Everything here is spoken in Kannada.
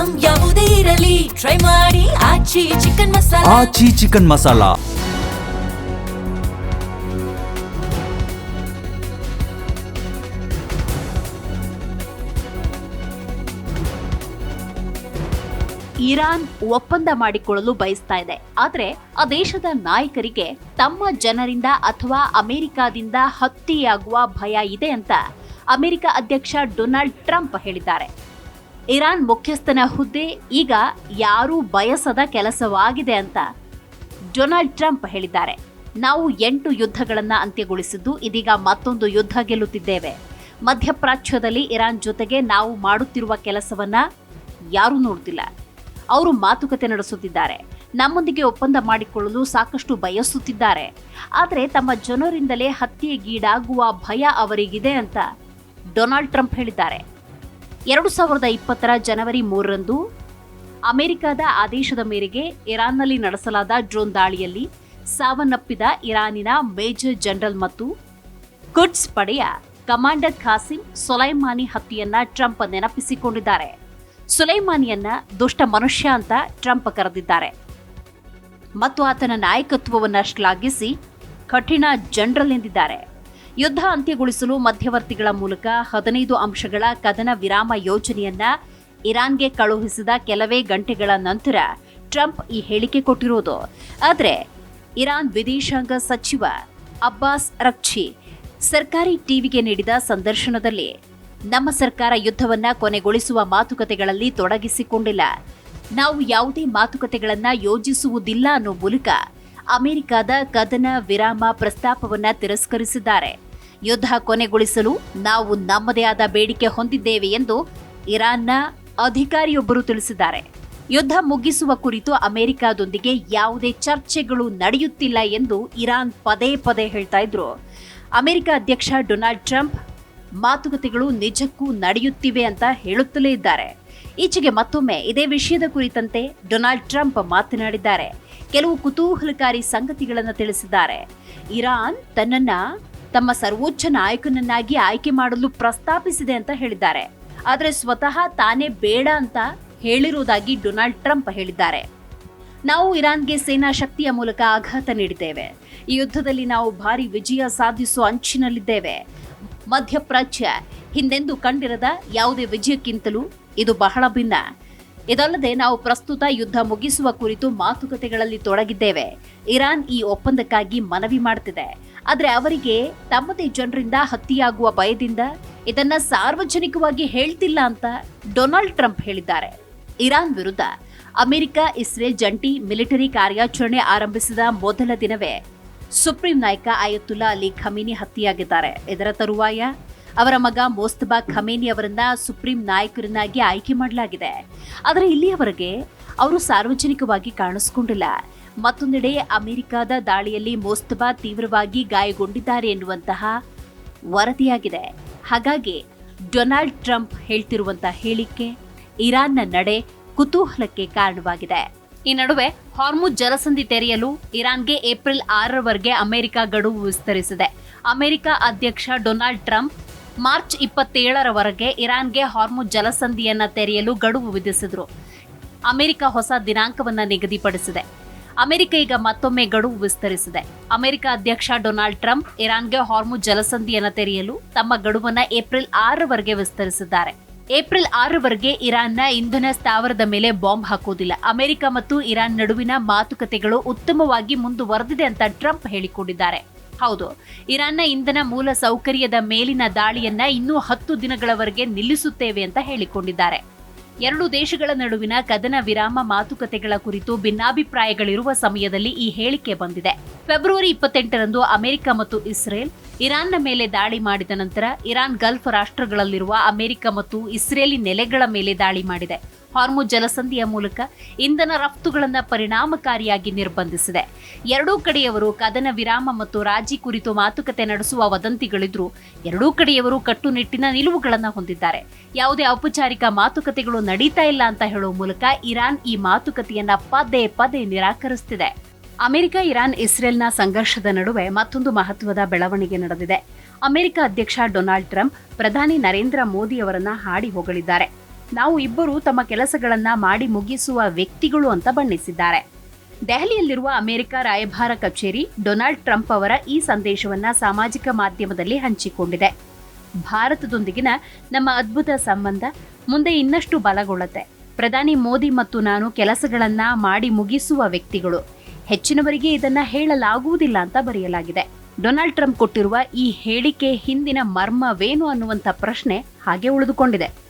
ಐಟಂ ಯಾವುದೇ ಇರಲಿ ಟ್ರೈ ಮಾಡಿ ಆಚಿ ಚಿಕನ್ ಮಸಾಲಾ. ಆಚಿ ಚಿಕನ್ ಮಸಾಲಾ. ಇರಾನ್ ಒಪ್ಪಂದ ಮಾಡಿಕೊಳ್ಳಲು ಬಯಸ್ತಾ ಇದೆ. ಆದರೆ ಆ ದೇಶದ ನಾಯಕರಿಗೆ ತಮ್ಮ ಜನರಿಂದ ಅಥವಾ ಅಮೆರಿಕಾದಿಂದ ಹತ್ಯೆಯಾಗುವ ಭಯ ಇದೆ ಅಂತ ಅಮೆರಿಕ ಅಧ್ಯಕ್ಷ ಡೊನಾಲ್ಡ್ ಟ್ರಂಪ್ ಹೇಳಿದ್ದಾರೆ. ಇರಾನ್ ಮುಖ್ಯಸ್ಥನ ಹುದ್ದೆ ಈಗ ಯಾರೂ ಬಯಸದ ಕೆಲಸವಾಗಿದೆ ಅಂತ ಡೊನಾಲ್ಡ್ ಟ್ರಂಪ್ ಹೇಳಿದ್ದಾರೆ. ನಾವು 8 ಯುದ್ಧಗಳನ್ನು ಅಂತ್ಯಗೊಳಿಸಿದ್ದು ಇದೀಗ ಮತ್ತೊಂದು ಯುದ್ಧ ಗೆಲ್ಲುತ್ತಿದ್ದೇವೆ. ಮಧ್ಯಪ್ರಾಚ್ಯದಲ್ಲಿ ಇರಾನ್ ಜೊತೆಗೆ ನಾವು ಮಾಡುತ್ತಿರುವ ಕೆಲಸವನ್ನ ಯಾರೂ ನೋಡುತ್ತಿಲ್ಲ. ಅವರು ಮಾತುಕತೆ ನಡೆಸುತ್ತಿದ್ದಾರೆ, ನಮ್ಮೊಂದಿಗೆ ಒಪ್ಪಂದ ಮಾಡಿಕೊಳ್ಳಲು ಸಾಕಷ್ಟು ಬಯಸುತ್ತಿದ್ದಾರೆ. ಆದರೆ ತಮ್ಮ ಜನರಿಂದಲೇ ಹತ್ಯೆಗೀಡಾಗುವ ಭಯ ಅವರಿಗಿದೆ ಅಂತ ಡೊನಾಲ್ಡ್ ಟ್ರಂಪ್ ಹೇಳಿದ್ದಾರೆ. 2020 ಜನವರಿ 3ರಂದು ಅಮೆರಿಕದ ಆದೇಶದ ಮೇರೆಗೆ ಇರಾನ್ನಲ್ಲಿ ನಡೆಸಲಾದ ಡ್ರೋನ್ ದಾಳಿಯಲ್ಲಿ ಸಾವನ್ನಪ್ಪಿದ ಇರಾನಿನ ಮೇಜರ್ ಜನರಲ್ ಮತ್ತು ಕುಡ್ಸ್ ಪಡೆಯ ಕಮಾಂಡರ್ ಖಾಸಿಂ ಸೊಲೈಮಾನಿ ಹತ್ಯೆಯನ್ನ ಟ್ರಂಪ್ ನೆನಪಿಸಿಕೊಂಡಿದ್ದಾರೆ. ಸುಲೈಮಾನಿಯನ್ನ ದುಷ್ಟ ಮನುಷ್ಯ ಅಂತ ಟ್ರಂಪ್ ಕರೆದಿದ್ದಾರೆ ಮತ್ತು ಆತನ ನಾಯಕತ್ವವನ್ನು ಶ್ಲಾಘಿಸಿ ಕಠಿಣ ಜನರಲ್ ಎಂದಿದ್ದಾರೆ. ಯುದ್ಧ ಅಂತ್ಯಗೊಳಿಸಲು ಮಧ್ಯವರ್ತಿಗಳ ಮೂಲಕ 15 ಅಂಶಗಳ ಕದನ ವಿರಾಮ ಯೋಜನೆಯನ್ನ ಇರಾನ್ಗೆ ಕಳುಹಿಸಿದ ಕೆಲವೇ ಗಂಟೆಗಳ ನಂತರ ಟ್ರಂಪ್ ಈ ಹೇಳಿಕೆ ಕೊಟ್ಟಿರೋದು. ಆದರೆ ಇರಾನ್ ವಿದೇಶಾಂಗ ಸಚಿವ ಅಬ್ಬಾಸ್ ಅರಗ್ಚಿ ಸರ್ಕಾರಿ ಟಿವಿಗೆ ನೀಡಿದ ಸಂದರ್ಶನದಲ್ಲಿ ನಮ್ಮ ಸರ್ಕಾರ ಯುದ್ಧವನ್ನ ಕೊನೆಗೊಳಿಸುವ ಮಾತುಕತೆಗಳಲ್ಲಿ ತೊಡಗಿಸಿಕೊಂಡಿಲ್ಲ, ನಾವು ಯಾವುದೇ ಮಾತುಕತೆಗಳನ್ನ ಯೋಜಿಸುವುದಿಲ್ಲ ಅನ್ನೋ ಮೂಲಕ ಅಮೆರಿಕದ ಕದನ ವಿರಾಮ ಪ್ರಸ್ತಾಪವನ್ನ ತಿರಸ್ಕರಿಸಿದ್ದಾರೆ. ಯುದ್ಧ ಕೊನೆಗೊಳಿಸಲು ನಾವು ನಮ್ಮದೇ ಆದ ಬೇಡಿಕೆ ಹೊಂದಿದ್ದೇವೆ ಎಂದು ಇರಾನ್ನ ಅಧಿಕಾರಿಯೊಬ್ಬರು ತಿಳಿಸಿದ್ದಾರೆ. ಯುದ್ಧ ಮುಗಿಸುವ ಕುರಿತು ಅಮೆರಿಕದೊಂದಿಗೆ ಯಾವುದೇ ಚರ್ಚೆಗಳು ನಡೆಯುತ್ತಿಲ್ಲ ಎಂದು ಇರಾನ್ ಪದೇ ಪದೇ ಹೇಳ್ತಾ ಇದ್ರು. ಅಮೆರಿಕ ಅಧ್ಯಕ್ಷ ಡೊನಾಲ್ಡ್ ಟ್ರಂಪ್ ಮಾತುಕತೆಗಳು ನಿಜಕ್ಕೂ ನಡೆಯುತ್ತಿವೆ ಅಂತ ಹೇಳುತ್ತಲೇ ಇದ್ದಾರೆ. ಈಚೆಗೆ ಮತ್ತೊಮ್ಮೆ ಇದೇ ವಿಷಯದ ಕುರಿತಂತೆ ಡೊನಾಲ್ಡ್ ಟ್ರಂಪ್ ಮಾತನಾಡಿದ್ದಾರೆ. ಕೆಲವು ಕುತೂಹಲಕಾರಿ ಸಂಗತಿಗಳನ್ನು ತಿಳಿಸಿದ್ದಾರೆ. ಇರಾನ್ ತನ್ನನ್ನ ತಮ್ಮ ಸರ್ವೋಚ್ಚ ನಾಯಕನನ್ನಾಗಿ ಆಯ್ಕೆ ಮಾಡಲು ಪ್ರಸ್ತಾಪಿಸಿದೆ ಅಂತ ಹೇಳಿದ್ದಾರೆ. ಆದರೆ ಸ್ವತಃ ತಾನೇ ಬೇಡ ಅಂತ ಹೇಳಿರುವುದಾಗಿ ಡೊನಾಲ್ಡ್ ಟ್ರಂಪ್ ಹೇಳಿದ್ದಾರೆ. ನಾವು ಇರಾನ್ಗೆ ಸೇನಾ ಶಕ್ತಿಯ ಮೂಲಕ ಆಘಾತ ನೀಡಿದ್ದೇವೆ. ಈ ಯುದ್ಧದಲ್ಲಿ ನಾವು ಭಾರಿ ವಿಜಯ ಸಾಧಿಸುವ ಅಂಚಿನಲ್ಲಿದ್ದೇವೆ. ಮಧ್ಯಪ್ರಾಚ್ಯ ಹಿಂದೆಂದೂ ಕಂಡಿರದ ಯಾವುದೇ ವಿಜಯಕ್ಕಿಂತಲೂ ಇದು ಬಹಳ ಭಿನ್ನ. ಇದಲ್ಲದೆ ನಾವು ಪ್ರಸ್ತುತ ಯುದ್ಧ ಮುಗಿಸುವ ಕುರಿತು ಮಾತುಕತೆಗಳಲ್ಲಿ ತೊಡಗಿದ್ದೇವೆ. ಇರಾನ್ ಈ ಒಪ್ಪಂದಕ್ಕಾಗಿ ಮನವಿ ಮಾಡುತ್ತಿದೆ. ಆದರೆ ಅವರಿಗೆ ತಮ್ಮದೇ ಜನರಿಂದ ಹತ್ಯೆಯಾಗುವ ಭಯದಿಂದ ಇದನ್ನ ಸಾರ್ವಜನಿಕವಾಗಿ ಹೇಳ್ತಿಲ್ಲ ಅಂತ ಡೊನಾಲ್ಡ್ ಟ್ರಂಪ್ ಹೇಳಿದ್ದಾರೆ. ಇರಾನ್ ವಿರುದ್ಧ ಅಮೆರಿಕ ಇಸ್ರೇಲ್ ಜಂಟಿ ಮಿಲಿಟರಿ ಕಾರ್ಯಾಚರಣೆ ಆರಂಭಿಸಿದ ಮೊದಲ ದಿನವೇ ಸುಪ್ರೀಂ ನಾಯಕ ಆಯತುಲ್ಲಾ ಅಲಿ ಖಮೇನಿ ಹತ್ಯೆಯಾಗಿದ್ದಾರೆ. ಇದರ ತರುವಾಯ ಅವರ ಮಗ ಮೋಸ್ತಬಾ ಖಮೇನಿ ಅವರನ್ನ ಸುಪ್ರೀಂ ನಾಯಕರನ್ನಾಗಿ ಆಯ್ಕೆ ಮಾಡಲಾಗಿದೆ. ಆದರೆ ಇಲ್ಲಿಯವರೆಗೆ ಅವರು ಸಾರ್ವಜನಿಕವಾಗಿ ಕಾಣಿಸಿಕೊಂಡಿಲ್ಲ. ಮತ್ತೊಂದೆಡೆ ಅಮೆರಿಕದ ದಾಳಿಯಲ್ಲಿ ಮೋಸ್ತಬಾ ತೀವ್ರವಾಗಿ ಗಾಯಗೊಂಡಿದ್ದಾರೆ ಎನ್ನುವಂತಹ ವರದಿಯಾಗಿದೆ. ಹಾಗಾಗಿ ಡೊನಾಲ್ಡ್ ಟ್ರಂಪ್ ಹೇಳ್ತಿರುವಂತಹ ಹೇಳಿಕೆ ಇರಾನ್ನ ನಡೆ ಕುತೂಹಲಕ್ಕೆ ಕಾರಣವಾಗಿದೆ. ಈ ನಡುವೆ ಹಾರ್ಮುಜ್ ಜಲಸಂಧಿ ತೆರೆಯಲು ಇರಾನ್ಗೆ ಏಪ್ರಿಲ್ 6ರವರೆಗೆ ಅಮೆರಿಕ ಗಡುವು ವಿಸ್ತರಿಸಿದೆ. ಅಮೆರಿಕ ಅಧ್ಯಕ್ಷ ಡೊನಾಲ್ಡ್ ಟ್ರಂಪ್ ಮಾರ್ಚ್ 27ರವರೆಗೆ ಇರಾನ್ಗೆ ಹಾರ್ಮುಜ್ ಜಲಸಂಧಿಯನ್ನ ತೆರೆಯಲು ಗಡುವು ವಿಧಿಸಿದ್ರು. ಅಮೆರಿಕ ಹೊಸ ದಿನಾಂಕವನ್ನ ನಿಗದಿಪಡಿಸಿದೆ. ಅಮೆರಿಕ ಈಗ ಮತ್ತೊಮ್ಮೆ ಗಡುವು ವಿಸ್ತರಿಸಿದೆ. ಅಮೆರಿಕ ಅಧ್ಯಕ್ಷ ಡೊನಾಲ್ಡ್ ಟ್ರಂಪ್ ಇರಾನ್ಗೆ ಹಾರ್ಮುಜ್ ಜಲಸಂಧಿಯನ್ನ ತೆರೆಯಲು ತಮ್ಮ ಗಡುವನ್ನ ಏಪ್ರಿಲ್ 6ರವರೆಗೆ ವಿಸ್ತರಿಸಿದ್ದಾರೆ. ಏಪ್ರಿಲ್ 6ರವರೆಗೆ ಇರಾನ್ನ ಇಂಧನ ಸ್ಥಾವರದ ಮೇಲೆ ಬಾಂಬ್ ಹಾಕುವುದಿಲ್ಲ. ಅಮೆರಿಕ ಮತ್ತು ಇರಾನ್ ನಡುವಿನ ಮಾತುಕತೆಗಳು ಉತ್ತಮವಾಗಿ ಮುಂದುವರೆದಿದೆ ಅಂತ ಟ್ರಂಪ್ ಹೇಳಿಕೊಂಡಿದ್ದಾರೆ. ಹೌದು, ಇರಾನ್ನ ಇಂಧನ ಮೂಲ ಸೌಕರ್ಯದ ಮೇಲಿನ ದಾಳಿಯನ್ನ ಇನ್ನೂ 10 ದಿನಗಳವರೆಗೆ ನಿಲ್ಲಿಸುತ್ತೇವೆ ಅಂತ ಹೇಳಿಕೊಂಡಿದ್ದಾರೆ. ಎರಡು ದೇಶಗಳ ನಡುವಿನ ಕದನ ವಿರಾಮ ಮಾತುಕತೆಗಳ ಕುರಿತು ಭಿನ್ನಾಭಿಪ್ರಾಯಗಳಿರುವ ಸಮಯದಲ್ಲಿ ಈ ಹೇಳಿಕೆ ಬಂದಿದೆ. ಫೆಬ್ರವರಿ 28ರಂದು ಅಮೆರಿಕ ಮತ್ತು ಇಸ್ರೇಲ್ ಇರಾನ್ನ ಮೇಲೆ ದಾಳಿ ಮಾಡಿದ ನಂತರ ಇರಾನ್ ಗಲ್ಫ್ ರಾಷ್ಟ್ರಗಳಲ್ಲಿರುವ ಅಮೆರಿಕ ಮತ್ತು ಇಸ್ರೇಲಿ ನೆಲೆಗಳ ಮೇಲೆ ದಾಳಿ ಮಾಡಿದೆ. ಹಾರ್ಮುಜ್ ಜಲಸಂಧಿಯ ಮೂಲಕ ಇಂಧನ ರಫ್ತುಗಳನ್ನು ಪರಿಣಾಮಕಾರಿಯಾಗಿ ನಿರ್ಬಂಧಿಸಿದೆ. ಎರಡೂ ಕಡೆಯವರು ಕದನ ವಿರಾಮ ಮತ್ತು ರಾಜಿ ಕುರಿತು ಮಾತುಕತೆ ನಡೆಸುವ ವದಂತಿಗಳಿದ್ರೂ ಎರಡೂ ಕಡೆಯವರು ಕಟ್ಟುನಿಟ್ಟಿನ ನಿಲುವುಗಳನ್ನು ಹೊಂದಿದ್ದಾರೆ. ಯಾವುದೇ ಔಪಚಾರಿಕ ಮಾತುಕತೆಗಳು ನಡೀತಾ ಇಲ್ಲ ಅಂತ ಹೇಳುವ ಮೂಲಕ ಇರಾನ್ ಈ ಮಾತುಕತೆಯನ್ನ ಪದೇ ಪದೇ ನಿರಾಕರಿಸುತ್ತಿದೆ. ಅಮೆರಿಕ, ಇರಾನ್, ಇಸ್ರೇಲ್ನ ಸಂಘರ್ಷದ ನಡುವೆ ಮತ್ತೊಂದು ಮಹತ್ವದ ಬೆಳವಣಿಗೆ ನಡೆದಿದೆ. ಅಮೆರಿಕ ಅಧ್ಯಕ್ಷ ಡೊನಾಲ್ಡ್ ಟ್ರಂಪ್ ಪ್ರಧಾನಿ ನರೇಂದ್ರ ಮೋದಿ ಅವರನ್ನ ಹಾಡಿ ಹೊಗಳಿದ್ದಾರೆ. ನಾವು ಇಬ್ಬರು ತಮ್ಮ ಕೆಲಸಗಳನ್ನ ಮಾಡಿ ಮುಗಿಸುವ ವ್ಯಕ್ತಿಗಳು ಅಂತ ಬಣ್ಣಿಸಿದ್ದಾರೆ. ದೆಹಲಿಯಲ್ಲಿರುವ ಅಮೆರಿಕ ರಾಯಭಾರ ಕಚೇರಿ ಡೊನಾಲ್ಡ್ ಟ್ರಂಪ್ ಅವರ ಈ ಸಂದೇಶವನ್ನ ಸಾಮಾಜಿಕ ಮಾಧ್ಯಮದಲ್ಲಿ ಹಂಚಿಕೊಂಡಿದೆ. ಭಾರತದೊಂದಿಗಿನ ನಮ್ಮ ಅದ್ಭುತ ಸಂಬಂಧ ಮುಂದೆ ಇನ್ನಷ್ಟು ಬಲಗೊಳ್ಳುತ್ತೆ. ಪ್ರಧಾನಿ ಮೋದಿ ಮತ್ತು ನಾನು ಕೆಲಸಗಳನ್ನ ಮಾಡಿ ಮುಗಿಸುವ ವ್ಯಕ್ತಿಗಳು. ಹೆಚ್ಚಿನವರಿಗೆ ಇದನ್ನ ಹೇಳಲಾಗುವುದಿಲ್ಲ ಅಂತ ಬರೆಯಲಾಗಿದೆ. ಡೊನಾಲ್ಡ್ ಟ್ರಂಪ್ ಕೊಟ್ಟಿರುವ ಈ ಹೇಳಿಕೆ ಹಿಂದಿನ ಮರ್ಮವೇನು ಅನ್ನುವಂಥ ಪ್ರಶ್ನೆ ಹಾಗೆ ಉಳಿದುಕೊಂಡಿದೆ.